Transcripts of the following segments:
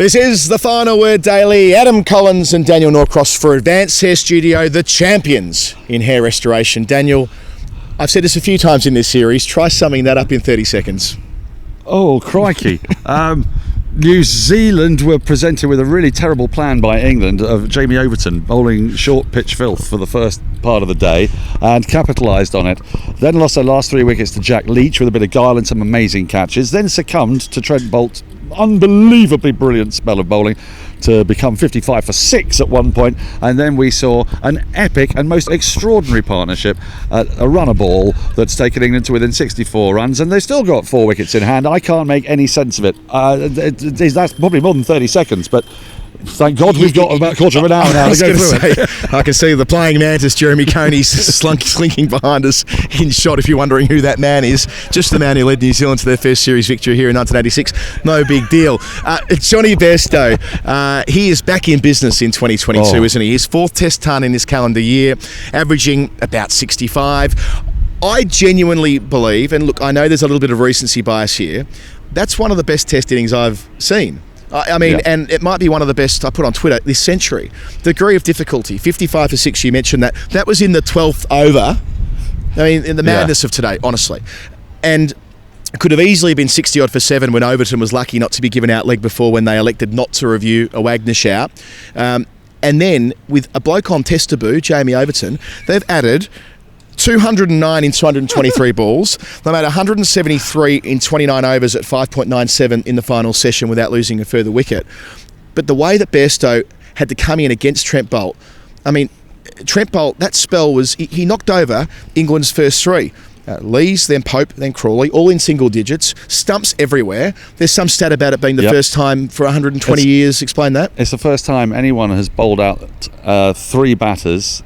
This is the Final Word Daily. Adam Collins and Daniel Norcross for Advanced Hair Studio, the champions in hair restoration. Daniel, I've said this a few times in this series, try summing that up in 30 seconds. Oh, crikey. New Zealand were presented with a really terrible plan by England of Jamie Overton bowling short pitch filth for the first part of the day and capitalised on it. Then lost their last 3 wickets to Jack Leach with a bit of guile and some amazing catches. Then succumbed to Trent Bolt's unbelievably brilliant spell of bowling to become 55 for 6 at one point, and then we saw an epic and most extraordinary partnership at a runner ball that's taken England to within 64 runs, and they've still got 4 wickets in hand. I can't make any sense of it. That's probably more than 30 seconds, but thank God we've got about a quarter of an hour now to go through it. I can see the playing mantis, Jeremy Coney's slinking behind us in shot, if you're wondering who that man is. Just the man who led New Zealand to their first series victory here in 1986. No big deal. Jonny Bairstow, he is back in business in 2022, isn't he? His 4th test ton in this calendar year, averaging about 65. I genuinely believe, and look, I know there's a little bit of recency bias here, that's one of the best test innings I've seen. And it might be one of the best I put on Twitter this century. Degree of difficulty, 55 for 6, you mentioned that. That was in the 12th over. I mean, in the madness of today, honestly. And it could have easily been 60-odd for 7 when Overton was lucky not to be given out leg before when they elected not to review a Wagner shout. And then, with a bloke on test debut, Jamie Overton, they've added 209 in 223 balls. They made 173 in 29 overs at 5.97 in the final session without losing a further wicket. But the way that Bairstow had to come in against Trent Bolt, I mean, Trent Bolt, that spell was, he knocked over England's first 3. Lees, then Pope, then Crawley, all in single digits, stumps everywhere. There's some stat about it being the first time for 120 years. Explain that. It's the first time anyone has bowled out 3 batters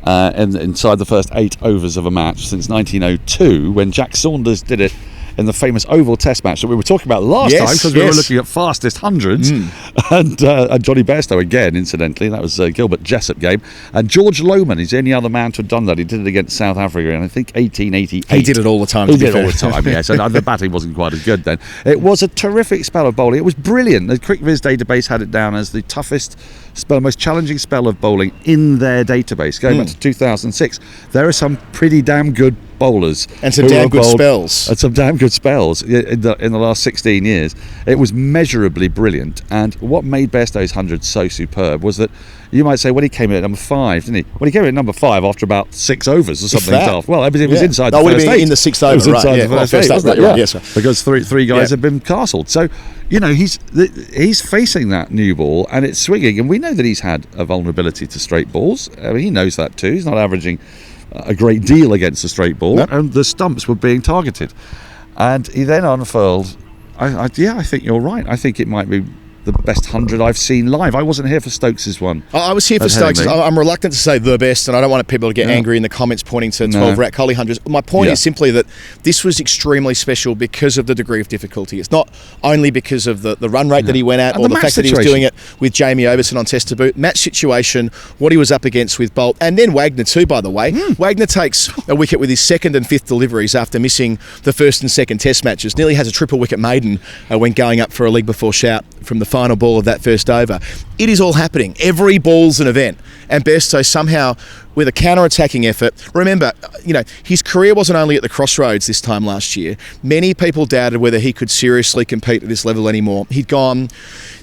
inside the first 8 overs of a match since 1902, when Jack Saunders did it in the famous Oval Test match that we were talking about last time, because we were looking at fastest hundreds. And Jonny Bairstow again, incidentally, that was a Gilbert Jessup game, and George Lohman is the only other man to have done that. He did it against South Africa in, I think, 1888. He did it all the time. He did it all the time, yes. And the batting wasn't quite as good then. It was a terrific spell of bowling. It was brilliant. The CricViz database had it down as the toughest spell, most challenging spell of bowling in their database, going back to 2006. There are some pretty damn good bowlers and some damn good spells. And some damn good spells in the last 16 years. It was measurably brilliant. And what made Bairstow's 100 so superb was that you might say, well, he came in at number 5, didn't he? Well, he came in at number 5 after about 6 overs or something daft. Well, it was inside the first 8. In the 6th over, right? Yes, because three guys had been castled. So, you know, he's facing that new ball and it's swinging, and we know that he's had a vulnerability to straight balls. I mean, he knows that too. He's not averaging a great deal against a straight ball, and the stumps were being targeted. And he then unfurled. I think you're right. I think it might be the best 100 I've seen live. I wasn't here for Stokes' one. I was here for Stokes'. I'm reluctant to say the best, and I don't want people to get angry in the comments pointing to 12 Rat Collie hundreds. My point is simply that this was extremely special because of the degree of difficulty. It's not only because of the run rate that he went at, or the fact that he was doing it with Jamie Overton on test debut. Match situation, what he was up against with Bolt, and then Wagner too, by the way. Wagner takes a wicket with his 2nd and 5th deliveries after missing the 1st and 2nd test matches. Nearly has a triple wicket maiden when going up for a leg before shout from the final ball of that first over. It is all happening. Every ball's an event. And Bairstow somehow, with a counter-attacking effort, remember, you know, his career wasn't only at the crossroads this time last year. Many people doubted whether he could seriously compete at this level anymore. He'd gone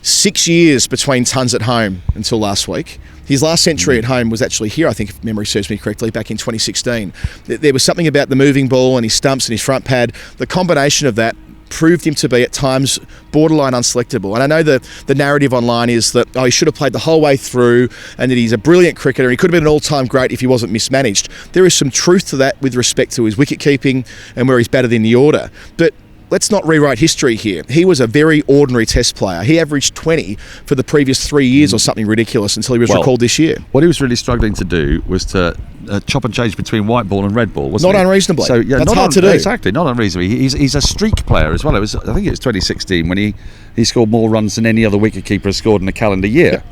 6 years between tons at home until last week. His last century at home was actually here, I think, if memory serves me correctly, back in 2016. There was something about the moving ball and his stumps and his front pad. The combination of that proved him to be at times borderline unselectable. And I know the narrative online is that he should have played the whole way through and that he's a brilliant cricketer. He could have been an all-time great if he wasn't mismanaged. There is some truth to that with respect to his wicket keeping and where he's batted in the order. But let's not rewrite history here. He was a very ordinary test player. He averaged 20 for the previous 3 years or something ridiculous until he was recalled this year. What he was really struggling to do was to chop and change between white ball and red ball, wasn't Not unreasonably. So, that's hard to do. Exactly, not unreasonably. He's a streak player as well. I think it was 2016 when he scored more runs than any other wicketkeeper has scored in a calendar year.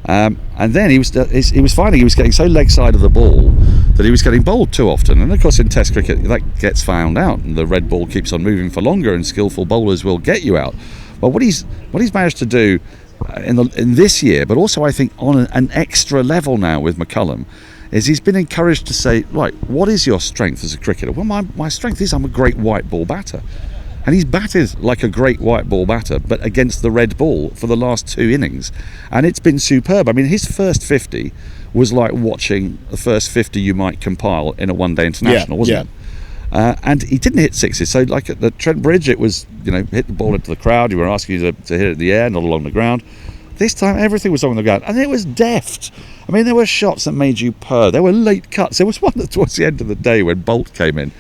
And then he was finding he was getting so leg side of the ball that he was getting bowled too often. And of course in Test cricket that gets found out, and the red ball keeps on moving for longer, and skillful bowlers will get you out. But what he's managed to do in this year, but also I think on an extra level now with McCullum, is he's been encouraged to say, right, what is your strength as a cricketer? Well, my strength is I'm a great white ball batter. And he's batted like a great white ball batter, but against the red ball for the last 2 innings. And it's been superb. I mean, his first 50 was like watching the first 50 you might compile in a one-day international, wasn't it? And he didn't hit sixes. So like at the Trent Bridge, it was, hit the ball into the crowd. You were asking you to hit it in the air, not along the ground. This time, everything was on the ground. And it was deft. I mean, there were shots that made you purr. There were late cuts. There was one towards the end of the day when Bolt came in.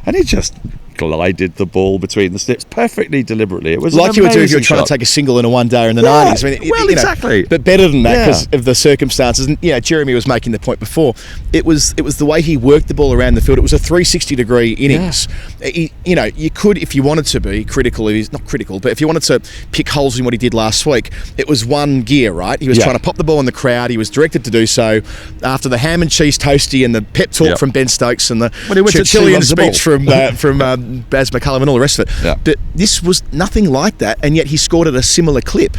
And he just glided the ball between the slips perfectly deliberately. It was like you would do if you were trying to take a single in a one-day in the 90s. I mean, exactly. But better than that because of the circumstances. And Jeremy was making the point before. It was the way he worked the ball around the field. It was a 360-degree innings. Yeah. You could, if you wanted to be critical, not critical, but if you wanted to pick holes in what he did last week, it was one gear, right? He was trying to pop the ball in the crowd. He was directed to do so after the ham and cheese toasty and the pep talk from Ben Stokes and the Churchillian speech from Baz McCullum and all the rest of it. Yeah. But this was nothing like that, and yet he scored at a similar clip.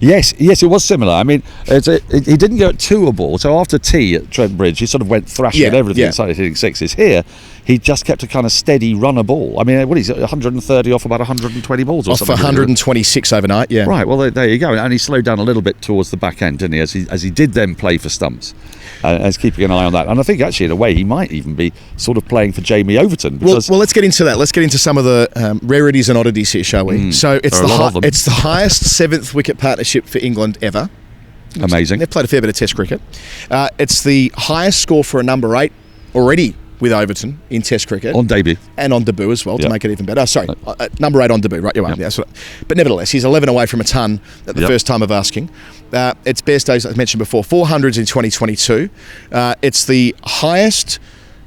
Yes, it was similar. I mean, he didn't go at 2 a ball. So after tea at Trent Bridge, he sort of went thrashing at everything and started hitting sixes. Here, he just kept a kind of steady run of ball. I mean, what is it, 130 off about 120 balls or something? Off 126 overnight, yeah. Right, well, there you go. And he slowed down a little bit towards the back end, didn't he, as he did then play for stumps. As keeping an eye on that. And I think actually, in a way, he might even be sort of playing for Jamie Overton. Well, let's get into that. Let's get into some of the rarities and oddities here, shall we? So it's the highest 7th wicket partnership for England ever. Amazing. They've played a fair bit of Test cricket. It's the highest score for a number 8 already with Overton in Test cricket. On debut. And on debut as well, to make it even better. Number 8 on debut, right? You're right. Yeah, but nevertheless, he's 11 away from a ton at the first time of asking. It's Bairstow, as I mentioned before, 400s in 2022. It's the highest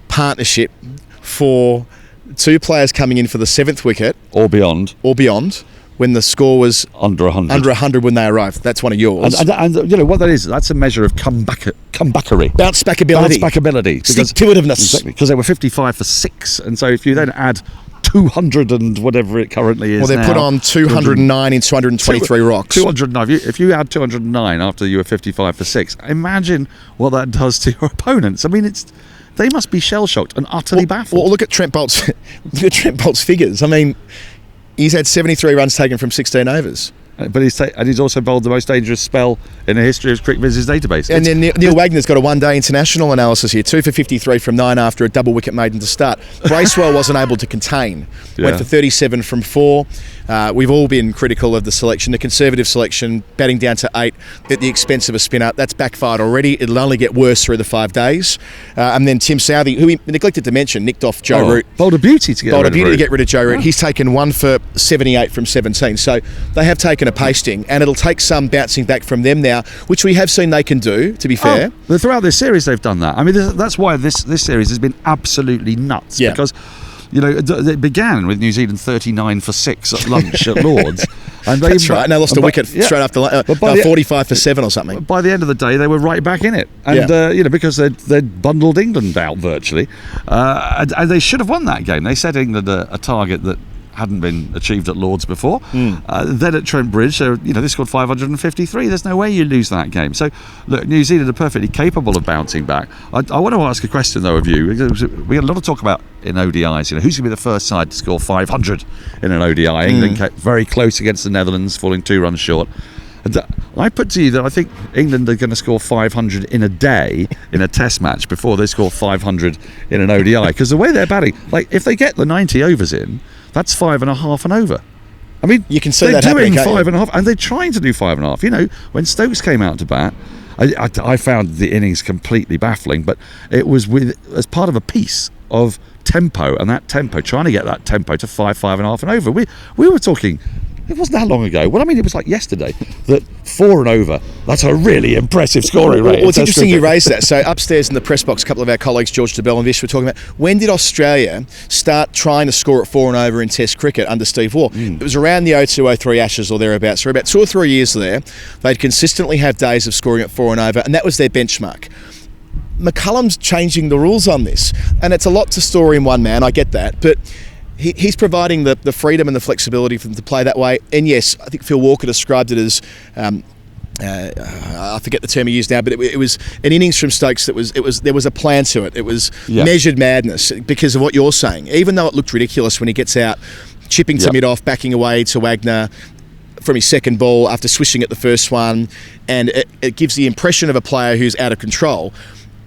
partnership for 2 players coming in for the 7th wicket. Or beyond. When the score was under 100. Under 100 when they arrived. That's one of yours. And you know what that is? That's a measure of comebackery. Bounce backability. Stick-to-itiveness. Exactly, because they were 55 for 6. And so if you then add 200 and whatever it currently is. Well, they put on 209 in 223 rocks. 209. If you add 209 after you were 55 for 6, imagine what that does to your opponents. I mean, they must be shell-shocked and utterly baffled. Well, look at Trent Bolt's figures. I mean, he's had 73 runs taken from 16 overs. But he's also bowled the most dangerous spell in the history of Cricket Viz's database. And then Neil Wagner's got a one-day international analysis here. 2 for 53 from 9 after a double wicket maiden to start. Bracewell wasn't able to contain. Went for 37 from 4. We've all been critical of the selection, the conservative selection, batting down to 8 at the expense of a spinner. That's backfired already. It'll only get worse through the 5 days. And then Tim Southey, who we neglected to mention, nicked off Joe Root. Bowled a beauty to get rid of Joe Root. He's taken 1 for 78 from 17. So they have taken a pasting, and it'll take some bouncing back from them now, which we have seen they can do, to be fair. But throughout this series they've done that. I mean, that's why this series has been absolutely nuts, because it began with New Zealand 39 for 6 at lunch at Lords. And that's right, and they lost a wicket straight after 45 for 7 or something. By the end of the day, they were right back in it. And, because they'd bundled England out virtually. And they should have won that game. They set England a target that hadn't been achieved at Lords before. Then at Trent Bridge, they scored 553. There's no way you lose that game. So, look, New Zealand are perfectly capable of bouncing back. I want to ask a question, though, of you. We had a lot of talk about in ODIs, who's going to be the first side to score 500 in an ODI. England kept very close against the Netherlands, falling 2 runs short. And I put to you that I think England are going to score 500 in a day in a test match before they score 500 in an ODI. Because the way they're batting, like if they get the 90 overs in, that's 5.5 and over. I mean, you can see they're doing 5.5, and they're trying to do 5.5. When Stokes came out to bat, I found the innings completely baffling, but it was as part of a piece of tempo, and that tempo, trying to get that tempo to 5.5 and over. We were talking. It wasn't that long ago. Well, I mean, it was like yesterday that 4 and over, that's a really impressive scoring rate. Well, it's interesting you raised that. So upstairs in the press box, a couple of our colleagues, George DeBell and Vish, were talking about when did Australia start trying to score at 4 and over in Test cricket under Steve Waugh? It was around the 02-03 Ashes or thereabouts. So about 2 or 3 years there, they'd consistently have days of scoring at 4 and over, and that was their benchmark. McCullum's changing the rules on this, and it's a lot to store in one man, I get that, but he's providing the freedom and the flexibility for them to play that way. And yes, I think Phil Walker described it as I forget the term he used now, but it was an innings from Stokes there was a plan to it. It was measured madness because of what you're saying. Even though it looked ridiculous when he gets out, chipping to mid-off, backing away to Wagner from his second ball after swishing at the first one, and it gives the impression of a player who's out of control.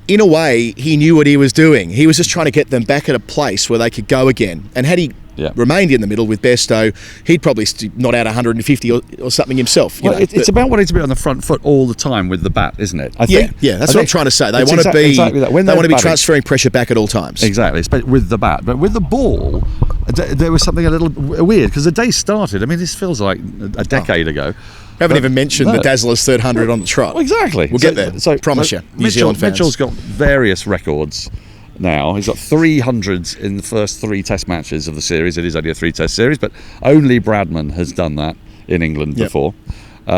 In a way, he knew what he was doing. He was just trying to get them back at a place where they could go again. And had he remained in the middle with Bairstow, he'd probably not out 150 or something himself. It's about wanting to be on the front foot all the time with the bat, isn't it? I think. Yeah, that's what I'm trying to say. They want to be exactly that. They want to be transferring pressure back at all times. Exactly, with the bat. But with the ball, there was something a little weird because the day started. I mean, this feels like a decade ago. Haven't even mentioned the Dazzler's 300 on the trot. Well, exactly. We'll get there. So promise you, New Zealand fans. Mitchell's got various records now. He's got 300s in the first 3 Test matches of the series. It is only a 3-test series, but only Bradman has done that in England before,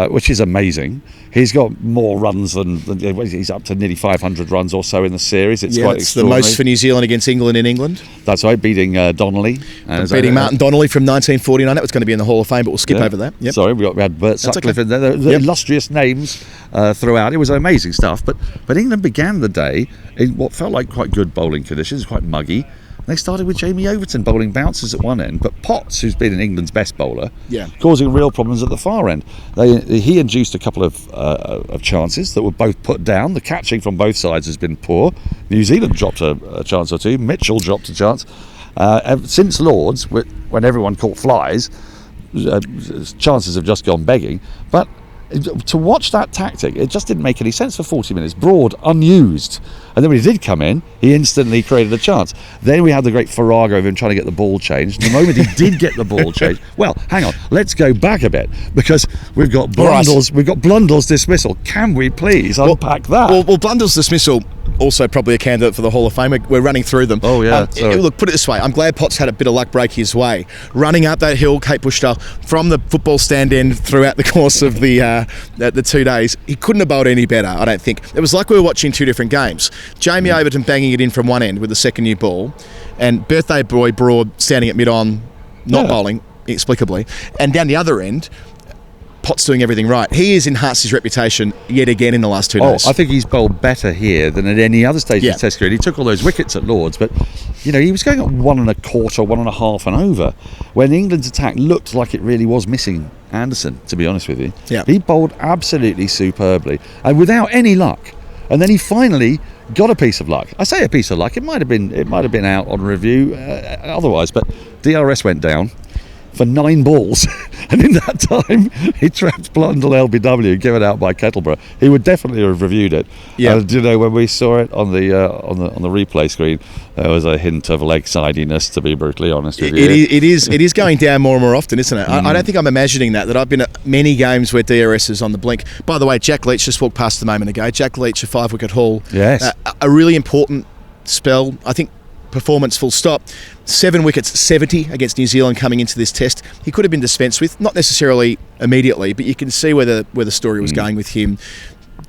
which is amazing. He's got more runs than he's up to nearly 500 runs or so in the series. It's quite extraordinary. The most for New Zealand against England in England. That's right, beating Donnelly. Beating Martin Donnelly from 1949. That was going to be in the Hall of Fame, but we'll skip over that. Yep. Sorry, we had Bert Sutcliffe in there. The illustrious names throughout. It was amazing stuff. But England began the day in what felt like quite good bowling conditions, quite muggy. They started with Jamie Overton bowling bouncers at one end, but Potts, who's been England's best bowler, causing real problems at the far end. He induced a couple of chances that were both put down. The catching from both sides has been poor. New Zealand dropped a chance or two. Mitchell dropped a chance. Since Lords, when everyone caught flies, chances have just gone begging. But to watch that tactic, it just didn't make any sense for 40 minutes. Broad, unused. And then when he did come in, he instantly created a chance. Then we had the great farrago of him trying to get the ball changed. The moment he did get the ball changed, well, hang on, let's go back a bit, because we've got Blundell's dismissal. Can we please unpack that? Well, Blundell's dismissal, also probably a candidate for the Hall of Fame. We're running through them. Oh, yeah. Look, put it this way. I'm glad Potts had a bit of luck break his way. Running up that hill, Cape Bush style, from the football stand end throughout the course of the 2 days, he couldn't have bowled any better, I don't think. It was like we were watching 2 different games. Jamie Overton banging it in from one end with the second new ball, and birthday boy Broad standing at mid-on, not bowling, inexplicably. And down the other end, Potts doing everything right. He has enhanced his reputation yet again in the last 2 days. I think he's bowled better here than at any other stage of the Test career. He took all those wickets at Lords, but he was going at 1 1/4, 1 1/2 and over, when England's attack looked like it really was missing Anderson, to be honest with you. Yeah. He bowled absolutely superbly and without any luck. And then he finally got a piece of luck. I say a piece of luck. It might have been out on review otherwise, but DRS went down for 9 balls, and in that time he trapped Blundell LBW given out by Kettleborough. He would definitely have reviewed it. When we saw it on the replay screen, there was a hint of leg sidiness, to be brutally honest with you. It is going down more and more often, isn't it? I don't think I'm imagining that I've been at many games where DRS is on the blink. By the way, Jack Leach just walked past a moment ago. Jack Leach, a 5-wicket haul. Yes. A really important spell, I think. Performance full stop. 7 wickets, 70 against New Zealand coming into this test. He could have been dispensed with, not necessarily immediately, but you can see where the story was going with him.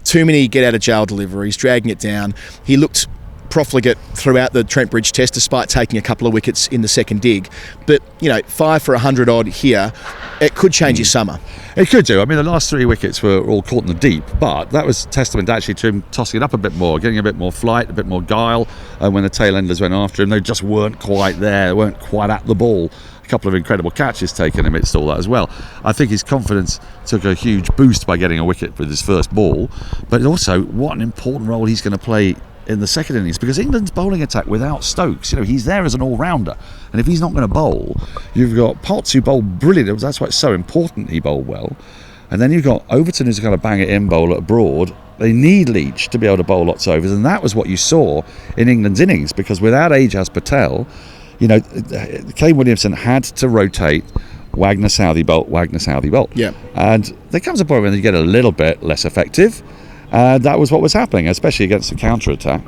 Too many get out of jail deliveries, dragging it down. He looked profligate throughout the Trent Bridge test, despite taking a couple of wickets in the second dig. But 5 for 100 odd here, it could change his summer. It could do. I mean, the last 3 wickets were all caught in the deep, but that was testament actually to him tossing it up a bit more, getting a bit more flight, a bit more guile. When the tail-enders went after him, they just weren't quite there, they weren't quite at the ball. A couple of incredible catches taken amidst all that as well. I think his confidence took a huge boost by getting a wicket with his first ball, but also what an important role he's going to play in the second innings, because England's bowling attack without Stokes, he's there as an all-rounder, and if he's not going to bowl, you've got Potts, who bowled brilliant. That's why it's so important he bowled well, and then you've got Overton, who's going to bang it in bowl at Broad. They need Leach to be able to bowl lots of overs, and that was what you saw in England's innings, because without Ajaz Patel, Kane Williamson had to rotate Wagner Southey bolt. Yeah. And there comes a point when you get a little bit less effective. That was what was happening, especially against the counter-attack.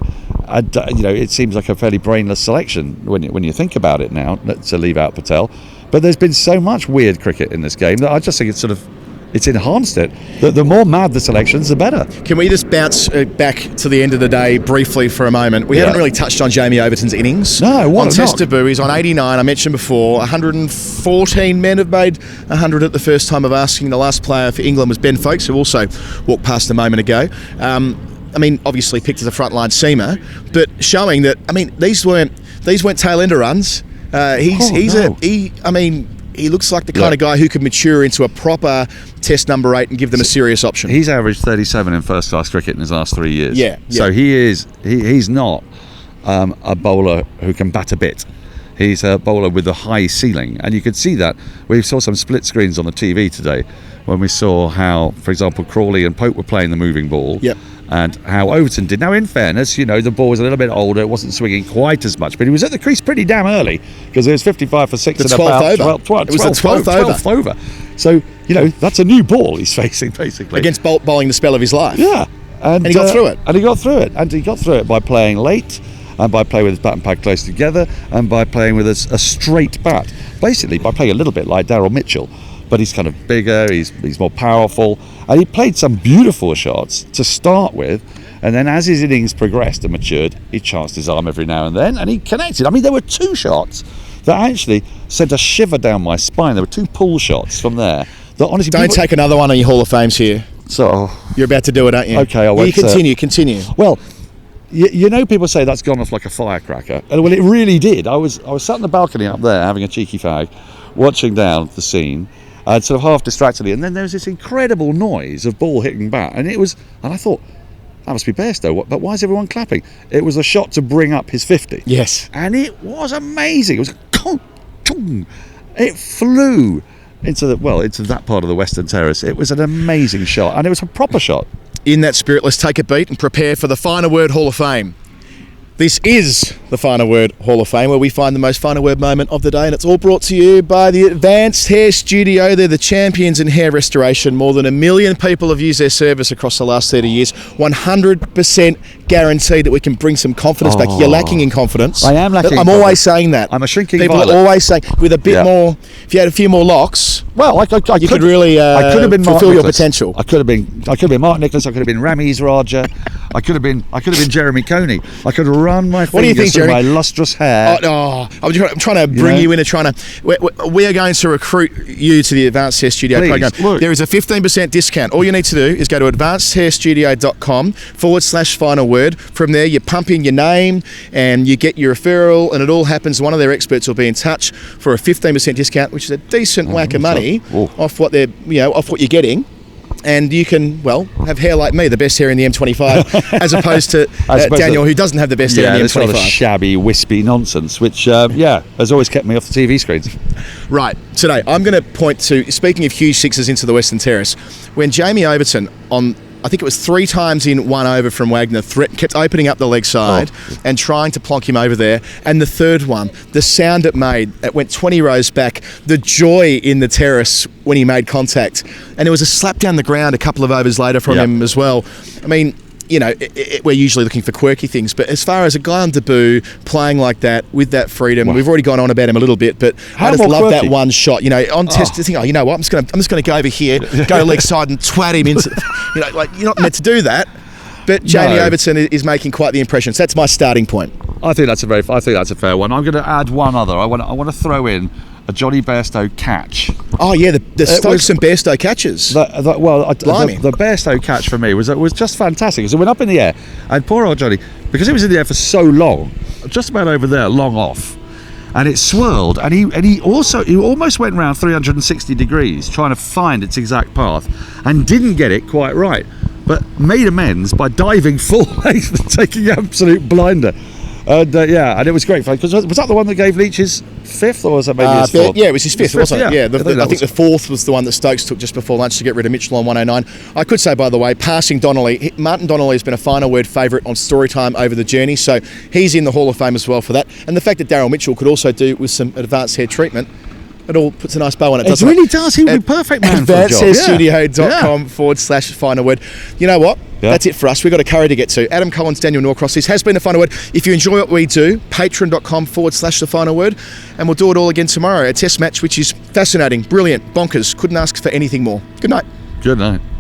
It seems like a fairly brainless selection when you think about it now, to leave out Patel. But there's been so much weird cricket in this game that I just think it's sort of it's enhanced it. The more mad the selections, the better. Can we just bounce back to the end of the day briefly for a moment? We haven't really touched on Jamie Overton's innings. No, what on Test debut, he's on 89. I mentioned before, 114 men have made 100 at the first time of asking. The last player for England was Ben Foakes, who also walked past a moment ago. I mean, obviously picked as a frontline seamer, but showing that, I mean, these weren't tail ender runs. He looks like the kind of guy who could mature into a proper Test number 8 and give them a serious option. He's averaged 37 in first-class cricket in his last 3 years. Yeah. So he's not a bowler who can bat a bit. He's a bowler with a high ceiling, and you could see that. We saw some split screens on the TV today when we saw how, for example, Crawley and Pope were playing the moving ball. Yep. And how Overton did. Now, in fairness, the ball was a little bit older. It wasn't swinging quite as much, but he was at the crease pretty damn early because it was 55 for 6 and about 12 It was the 12th over. So, that's a new ball he's facing, basically. Against bowling the spell of his life. Yeah. And he got through it. And he got through it. And he got through it by playing late, and by playing with his bat and pad close together, and by playing with a straight bat. Basically, by playing a little bit like Daryl Mitchell. But he's kind of bigger, he's more powerful, and he played some beautiful shots to start with, and then as his innings progressed and matured, he chanced his arm every now and then, and he connected. I mean, there were 2 shots that actually sent a shiver down my spine. There were 2 pull shots from there that honestly... Don't take another one of your Hall of Fames here. So you're about to do it, aren't you? Okay, I won't. Continue. Well, people say that's gone off like a firecracker, and well, it really did. I was sat on the balcony up there having a cheeky fag, watching down the scene, sort of half distractedly, and then there was this incredible noise of ball hitting bat, and I thought, that must be Bairstow, but why is everyone clapping? It was a shot to bring up his 50. Yes. And it was amazing. It was it flew into that part of the Western Terrace. It was an amazing shot, and it was a proper shot. In that spirit, let's take a beat and prepare for the Final Word Hall of Fame. This is the Final Word Hall of Fame, where we find the most final word moment of the day, and it's all brought to you by the Advanced Hair Studio. They're the champions in hair restoration. More than 1 million people have used their service across the last 30 years. 100% guaranteed that we can bring some confidence back. You're lacking in confidence. I am lacking. I'm always saying that. I'm a shrinking People violet. are always saying, with a bit more, if you had a few more locks, you could really fulfill your potential. I could have been Mark Nicholas. I could have been Ramiz Raja. I could have been Jeremy Coney. I could have run my fingers through my lustrous hair. I'm trying to bring you in and we are going to recruit you to the Advanced Hair Studio program. Look. There is a 15% discount. All you need to do is go to advancedhairstudio.com/final word. From there, you pump in your name and you get your referral, and it all happens. One of their experts will be in touch for a 15% discount, which is a decent whack of money off what off what you're getting. And you can, have hair like me, the best hair in the M25, as opposed to Daniel, who doesn't have the best hair in the M25. Sort of shabby, wispy nonsense, which, has always kept me off the TV screens. Right, today I'm going to point to, speaking of huge sixes into the Western Terrace, when Jamie Overton, I think it was 3 times in 1 over from Wagner, kept opening up the leg side and trying to plonk him over there. And the third one, the sound it made, it went 20 rows back, the joy in the terrace when he made contact. And it was a slap down the ground a couple of overs later from him as well. I mean, we're usually looking for quirky things, but as far as a guy on debut playing like that with that freedom, we've already gone on about him a little bit, but I just love that one shot. On test, to think, you know what, I'm just going to go over here, go leg side and twat him into. You're not meant to do that. But Jamie Overton is making quite the impression. So that's my starting point. I think that's a fair one. I'm going to add one other. I want to throw in a Jonny Bairstow catch. Oh yeah, the Stokes and Bairstow catches. The Bairstow catch for me was just fantastic because it went up in the air, and poor old Jonny, because it was in the air for so long, just about over there, long off, and it swirled, and he almost went around 360 degrees trying to find its exact path, and didn't get it quite right, but made amends by diving full length and taking an absolute blinder. And it was great fun. Was that the one that gave Leach his 5th, or was that maybe his 4th? Yeah, it was his 5th, wasn't it? Yeah, I think the 4th was the one that Stokes took just before lunch to get rid of Mitchell on 109. I could say, by the way, passing Donnelly, Martin Donnelly has been a final word favourite on Storytime over the journey, so he's in the Hall of Fame as well for that. And the fact that Daryl Mitchell could also do with some advanced hair treatment, it all puts a nice bow on it, doesn't it? It really does. He would be perfect man for the job. AdvancedHairStudio.com/final word. You know what? That's it for us. We've got a curry to get to. Adam Collins, Daniel Norcross. This has been The Final Word. If you enjoy what we do, patreon.com/The Final Word. And we'll do it all again tomorrow. A test match which is fascinating, brilliant, bonkers. Couldn't ask for anything more. Good night. Good night.